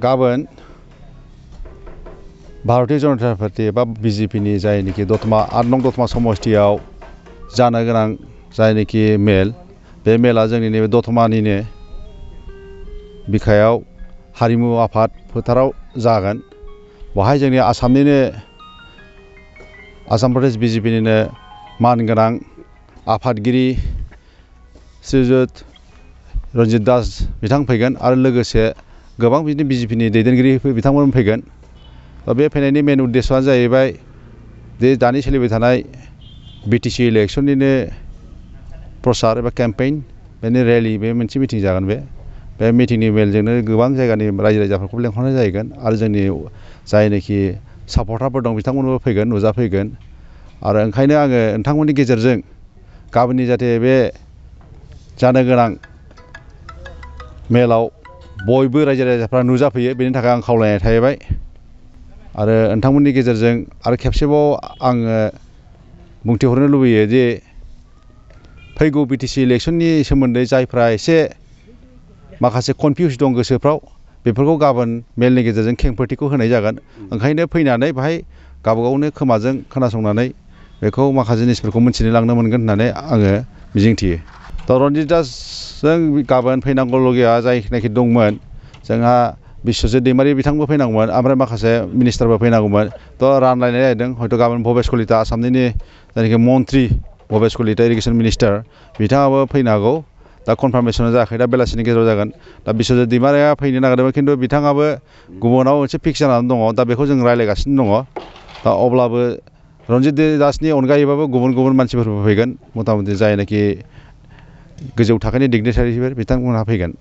गाबोन भारतीय जनता पार्टी एबा बिजेपिनि जायनोखि दतमा 8 नं दतमा समष्टियाव जानो गोनां जायनोखि मेल बे मेला जोंनि नैबे दतमानिनो बिखायाव हारिमु आफाद फोथाराव जागोन। बेवहाय जोंनि आसामनिनो आसाम प्रदेश बिजेपिनिनो मानगोनां आफादगिरि श्रीजुत रन्जित दास बिथां फैगोन आरो लोगोसे गोबां बिदिनो बिजेपिनि दैदेनगिरि बिथांमोन फैगोन। बे फैनायनि मेन उद्देश्यआ जाहैबाय जे दानि सोलिबाय थानाय बिटिसि इलेक्सननिनो प्रसार एबा केम्पेइन बेनि रेलि बे मोनसे मिटिं जागोन। बे मिटिंनि मेलजोंनो गोबां जायगानि रायजो राजाफोरखौ लेंहरनाय जाहैगोन आरो जोंनि जायनोखि सापर्टारफोर दं बिथांमोनबो फैगोन नुजाफैगोन। आरो ओंखायनो आङो नोंथांमोननि गेजेरजों गाबोननि जाहाथे बे जानो गोनां मेलाव बयबो रायजो राजाफ्रा नुजाफैयो बेनि थाखाय आं खावलायनाय थाहैबाय। आरो नोंथांमोननि गेजेरजों आरो खेबसेबाव आङो बुंथिहरनो लुबैयो जे फैगौ बिटिसि इलेक्सननि सोमोन्दै जायफ्रा एसे माखासे कनफिउस दं गोसोफ्राव बेफोरखौ गाबोन मेलनि गेजेरजों खेंफोरथिखौ होनाय जागोन। ओंखायनो फैनानै बाहाय गावबागावनो खोमाजों खोनासंनानै बेखौ माखासे जिनिसफोरखौ मिथिनो लांनो मोनगोन होननानै आङो मिजिंथियो। दा रन्जित दासजों गाबोन फैनांगौलगिया जायनाखि दंमोन जोंहा बिश्वजित दैमारि बिथांबो फैनांगौमोन ओमफ्राय माखासे मिनिस्टारबो फैनांगौमोन। थ' रानलायनाय जादों हयथ' गाबोन भबेस कलिता आसामनिनो जायनाखि मन्त्रि भबेस कलिता इरिगेसन मिनिस्टार बिथाङाबो फैनो हागौ। दा कनफार्मेसन जायाखै, दा बेलासिनि गेजेराव जागोन। दा बिश्वजित दैमारिया फैनो नागिरदोंमोन खिन्थु बिथाङाबो गुबुनाव मोनसे फिक्स जानानै दङ। दा बेखौ जों रायज्लायगासिनो दङ। दा अब्लाबो रन्जित दासनि अनगायैबाबो गुबुन गुबुन मानसिफोरबो फैगोन। मथा मथि जायनाखि गोजौ थाखोनि दिग्निटारिफोर बिथांमोनहा फैगोन।